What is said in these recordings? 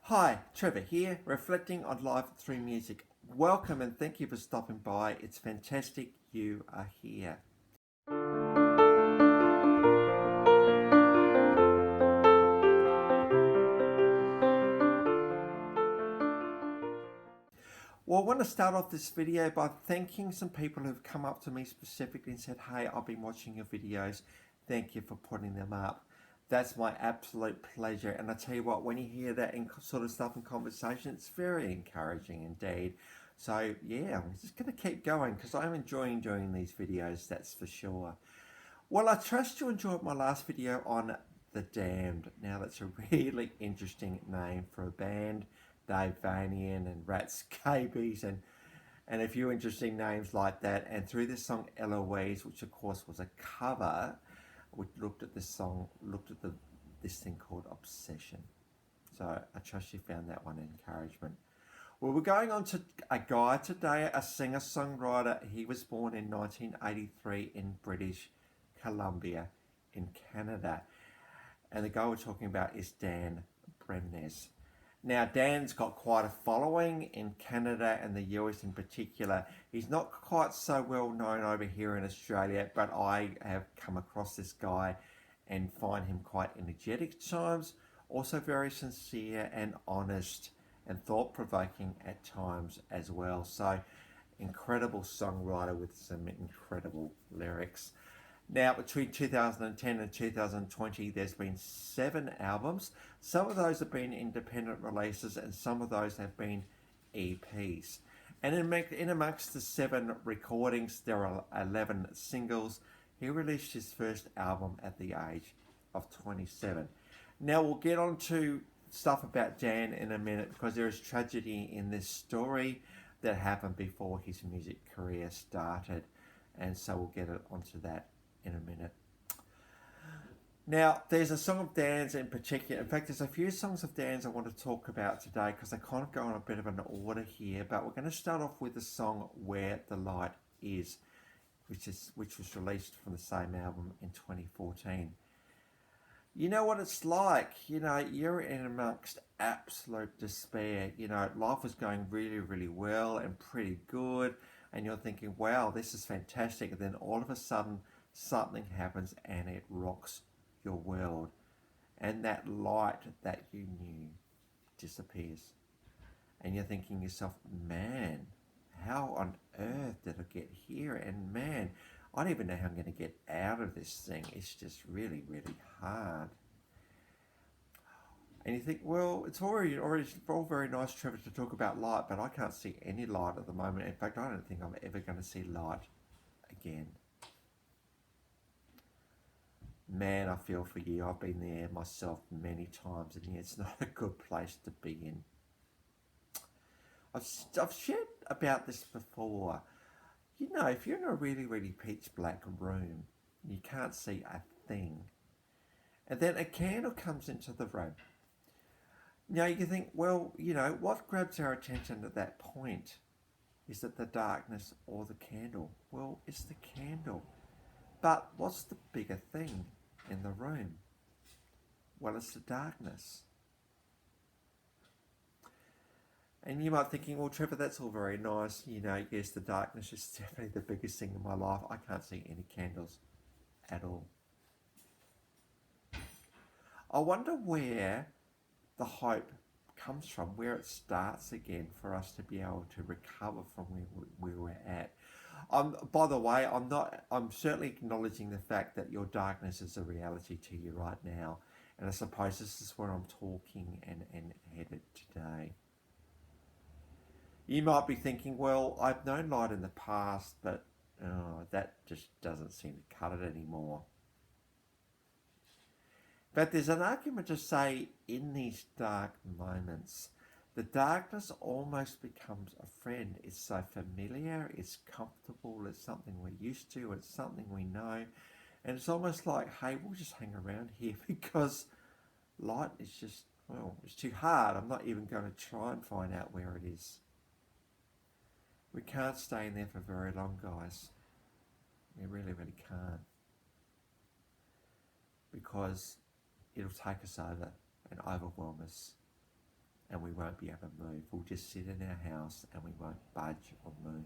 Hi, Trevor here, reflecting on life through music. Welcome and thank you for stopping by. It's fantastic you are here. Well, I want to start off this video by thanking some people who've come up to me specifically and said, hey, I've been watching your videos. Thank you for putting them up. That's my absolute pleasure. And I tell you what, when you hear that sort of stuff in conversation, it's very encouraging indeed. So yeah, I'm just going to keep going because I'm enjoying doing these videos, that's for sure. Well, I trust you enjoyed my last video on The Damned. Now that's a really interesting name for a band. Dave Vanian and Rat Scabies and a few interesting names like that. And through this song Eloise, which of course was a cover, we looked at this song, this thing called Obsession. So I trust you found that one encouragement. Well, we're going on to a guy today, a singer-songwriter. He was born in 1983 in British Columbia in Canada. And the guy we're talking about is Dan Bremnes. Now, Dan's got quite a following in Canada and the US in particular. He's not quite so well known over here in Australia, but I have come across this guy and find him quite energetic at times, also very sincere and honest and thought-provoking at times as well. So, incredible songwriter with some incredible lyrics. Now, between 2010 and 2020, there's been 7 albums. Some of those have been independent releases and some of those have been EPs. And in amongst the 7 recordings, there are 11 singles. He released his first album at the age of 27. Now, we'll get on to stuff about Dan in a minute because there is tragedy in this story that happened before his music career started. And so we'll get onto that in a minute. Now, there's a song of Dan's in particular. In fact, there's a few songs of Dan's I want to talk about today because they kind of go in a bit of an order here. But we're going to start off with the song Where the Light Is, which was released from the same album in 2014. You know what it's like. You're in amongst absolute despair. Life was going really, really well and pretty good. And you're thinking, wow, this is fantastic. And then all of a sudden, something happens and it rocks your world. And that light that you knew disappears. And you're thinking to yourself, man, how on earth did I get here? And man, I don't even know how I'm going to get out of this thing. It's just really, really hard. And you think, well, it's all very nice, Trevor, to talk about light, but I can't see any light at the moment. In fact, I don't think I'm ever going to see light again. Man, I feel for you. I've been there myself many times, and yeah, it's not a good place to be in. I've shared about this before. If you're in a really, really pitch black room, you can't see a thing, and then a candle comes into the room. Now you think, well, what grabs our attention at that point? Is it the darkness or the candle? Well, it's the candle. But what's the bigger thing in the room? Well, it's the darkness. And you might be thinking, well, Trevor, that's all very nice. Yes, the darkness is definitely the biggest thing in my life. I can't see any candles at all. I wonder where the hope comes from, where it starts again for us to be able to recover from where we're at. By the way, I'm certainly acknowledging the fact that your darkness is a reality to you right now. And I suppose this is where I'm talking and headed today. You might be thinking, well, I've known light in the past, but that just doesn't seem to cut it anymore. But there's an argument to say in these dark moments, the darkness almost becomes a friend. It's so familiar, it's comfortable, it's something we're used to, it's something we know. And it's almost like, hey, we'll just hang around here because light is just, well, it's too hard. I'm not even going to try and find out where it is. We can't stay in there for very long, guys. We really, really can't. Because it'll take us over and overwhelm us. and we won't be able to move. We'll just sit in our house and we won't budge or move.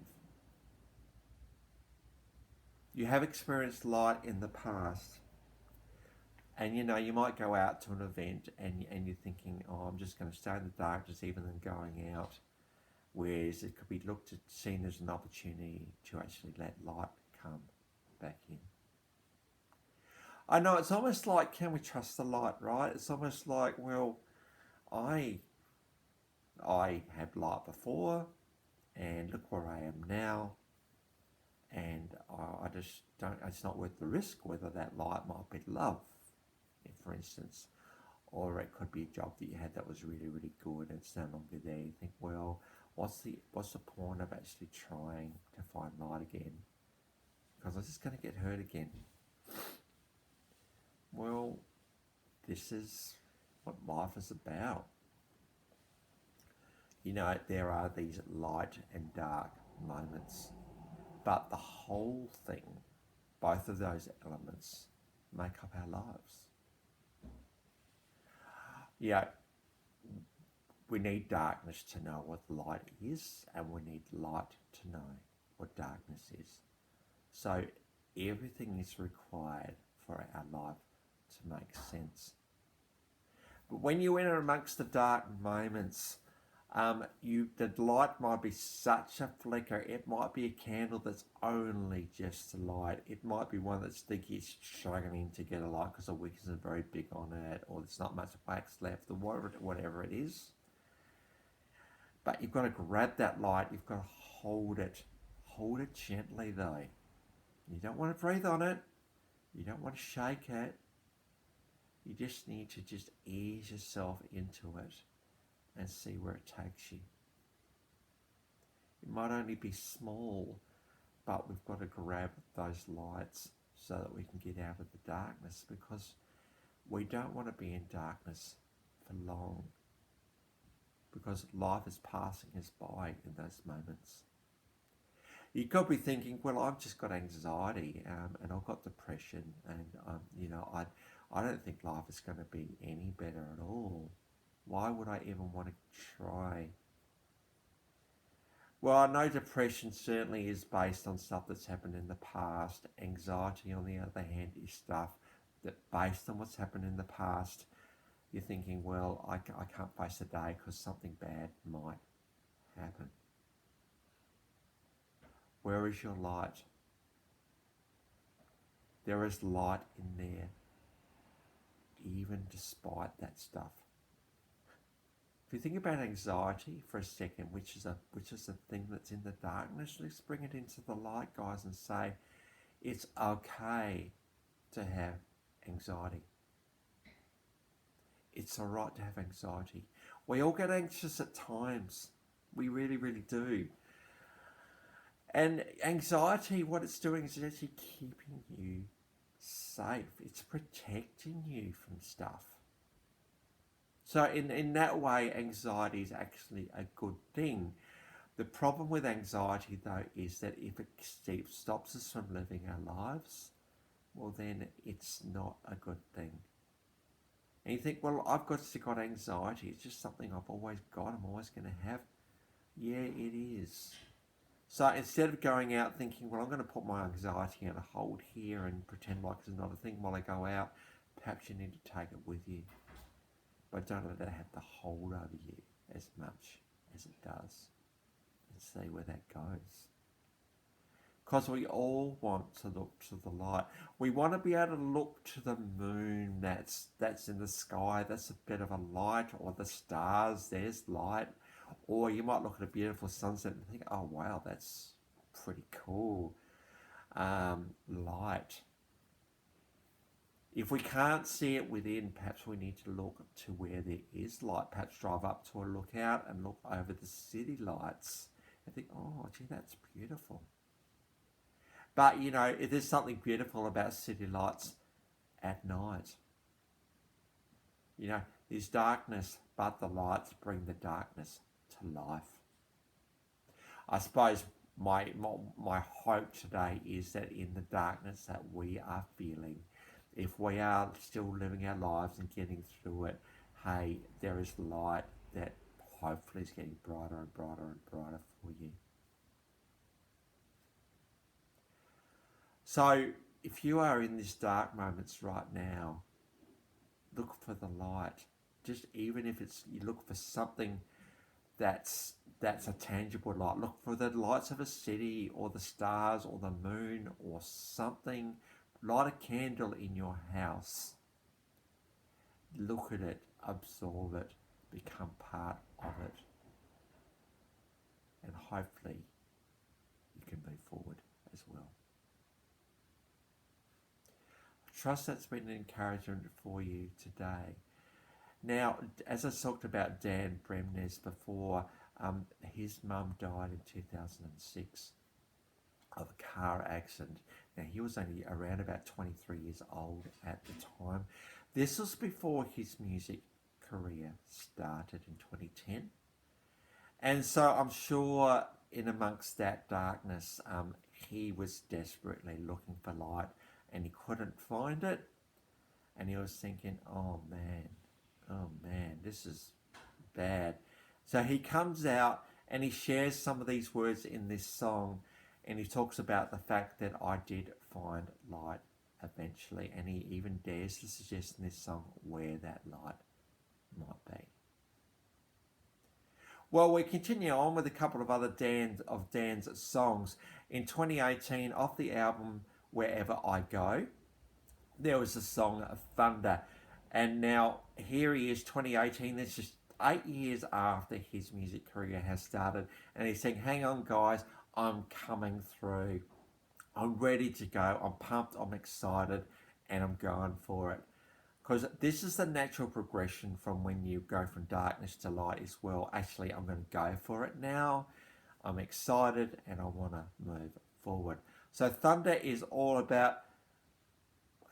You have experienced light in the past, and you know, you might go out to an event and you're thinking, oh, I'm just going to stay in the darkness even than going out. Whereas it could be looked at, seen as an opportunity to actually let light come back in. I know it's almost like, can we trust the light, right? It's almost like, well, I had light before, and look where I am now, and I just don't, it's not worth the risk whether that light might be love, for instance, or it could be a job that you had that was really, really good and it's no longer there. You think, well, what's the point of actually trying to find light again? Because I'm just going to get hurt again. Well, this is what life is about. You know, there are these light and dark moments, but the whole thing, both of those elements, make up our lives. Yeah, we need darkness to know what light is, and we need light to know what darkness is. So everything is required for our life to make sense. But when you're in amongst the dark moments, the light might be such a flicker. It might be a candle that's only just a light. It might be one that's thinking it's struggling to get a light because the wick isn't very big on it, or there's not much wax left, or whatever it is. But you've got to grab that light. You've got to hold it. Hold it gently though. You don't want to breathe on it. You don't want to shake it. You just need to just ease yourself into it and see where it takes you. It might only be small, but we've got to grab those lights so that we can get out of the darkness, because we don't want to be in darkness for long, because life is passing us by in those moments. You could be thinking, well, I've just got anxiety and I've got depression, and I don't think life is going to be any better at all. Why would I even want to try? Well, I know depression certainly is based on stuff that's happened in the past. Anxiety, on the other hand, is stuff that, based on what's happened in the past, you're thinking, well, I can't face the day because something bad might happen. Where is your light? There is light in there, even despite that stuff. If you think about anxiety for a second, which is a thing that's in the darkness, let's bring it into the light, guys, and say it's okay to have anxiety. It's all right to have anxiety. We all get anxious at times. We really, really do. And anxiety, what it's doing is it's actually keeping you safe. It's protecting you from stuff. So in that way, anxiety is actually a good thing. The problem with anxiety, though, is that if it stops us from living our lives, well, then it's not a good thing. And you think, well, I've got anxiety. It's just something I've always got. I'm always going to have. Yeah, it is. So instead of going out thinking, well, I'm going to put my anxiety on a hold here and pretend like it's not a thing while I go out, perhaps you need to take it with you. But don't let it have the hold over you as much as it does, and see where that goes. Because we all want to look to the light. We want to be able to look to the moon that's in the sky. That's a bit of a light, or the stars, there's light. Or you might look at a beautiful sunset and think, oh wow, that's pretty cool. Light. If we can't see it within, perhaps we need to look to where there is light. Perhaps drive up to a lookout and look over the city lights and think, oh gee, that's beautiful. But if there's something beautiful about city lights at night. There's darkness, but the lights bring the darkness to life. I suppose my hope today is that in the darkness that we are feeling, if we are still living our lives and getting through it, hey, there is light that hopefully it's getting brighter and brighter and brighter for you. So if you are in these dark moments right now, look for the light. Just even if it's, you look for something that's a tangible light. Look for the lights of a city or the stars or the moon or something. Light a candle in your house. Look at it, absorb it, become part of it. And hopefully you can move forward as well. I trust that's been an encouragement for you today. Now, as I talked about Dan Bremnes before, his mum died in 2006 of a car accident. Now, he was only around about 23 years old at the time. This was before his music career started in 2010. And so I'm sure in amongst that darkness, he was desperately looking for light and he couldn't find it. And he was thinking, oh man, this is bad. So he comes out and he shares some of these words in this song, and he talks about the fact that I did find light eventually, and he even dares to suggest in this song where that light might be. Well, we continue on with a couple of other Dan's songs. In 2018, off the album Wherever I Go, there was a song Thunder. And now here he is, 2018, that's just 8 years after his music career has started. And he's saying, hang on guys, I'm coming through. I'm ready to go. I'm pumped, I'm excited, and I'm going for it. Because this is the natural progression from when you go from darkness to light as well. Actually, I'm going to go for it now. I'm excited and I want to move forward. So Thunder is all about,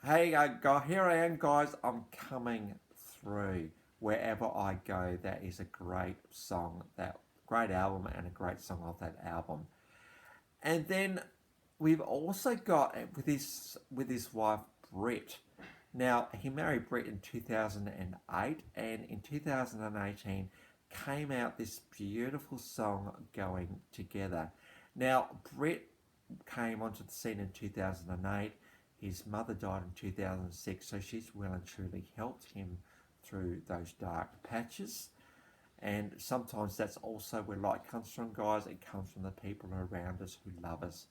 hey, here I am, guys. I'm coming through. Wherever I go, that is a great song, that great album, and a great song of that album. And then we've also got with his wife Britt. Now he married Britt in 2008, and in 2018 came out this beautiful song Going Together. Now Britt came onto the scene in 2008. His mother died in 2006, so she's well and truly helped him through those dark patches. And sometimes that's also where light comes from, guys. It comes from the people around us who love us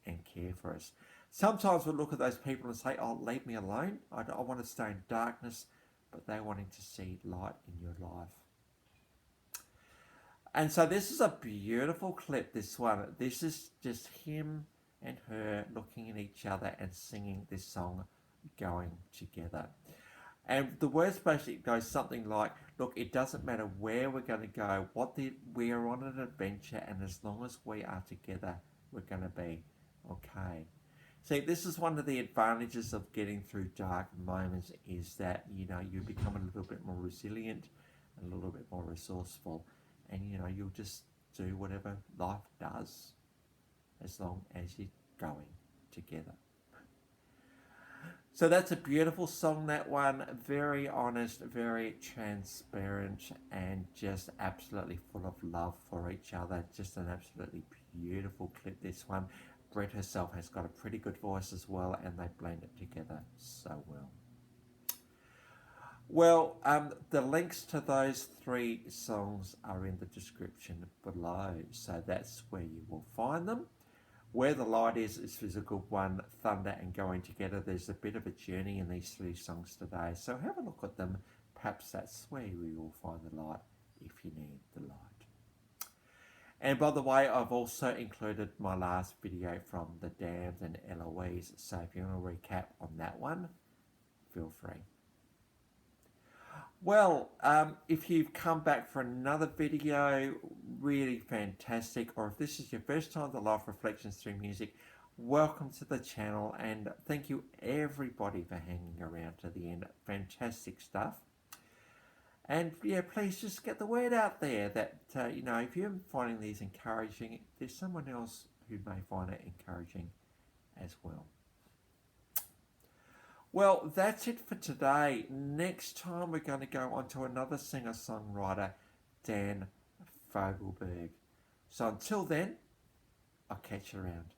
and care for us. Sometimes we'll look at those people and say, oh, leave me alone. I want to stay in darkness, but they're wanting to see light in your life. And so this is a beautiful clip, this one. This is just him and her looking at each other and singing this song, Going Together. And the words basically goes something like, look, it doesn't matter where we're going to go, we are on an adventure, and as long as we are together, we're going to be okay. See, this is one of the advantages of getting through dark moments, is that, you become a little bit more resilient, a little bit more resourceful, and, you'll just do whatever life does as long as you're going together. So that's a beautiful song, that one. Very honest, very transparent, and just absolutely full of love for each other. Just an absolutely beautiful clip, this one. Britt herself has got a pretty good voice as well, and they blend it together so well. Well, the links to those 3 songs are in the description below, so that's where you will find them. Where the Light is a good one. Thunder and Going Together. There's a bit of a journey in these 3 songs today, so have a look at them. Perhaps that's where you will find the light if you need the light. And by the way, I've also included my last video from the Dan and Eloise, so if you want to recap on that one, feel free. Well, if you've come back for another video, really fantastic, or if this is your first time to Life Reflections Through Music, welcome to the channel, and thank you everybody for hanging around to the end. Fantastic stuff. And yeah, please just get the word out there that, if you're finding these encouraging, there's someone else who may find it encouraging as well. Well, that's it for today. Next time we're going to go on to another singer-songwriter, Dan Fogelberg. So until then, I'll catch you around.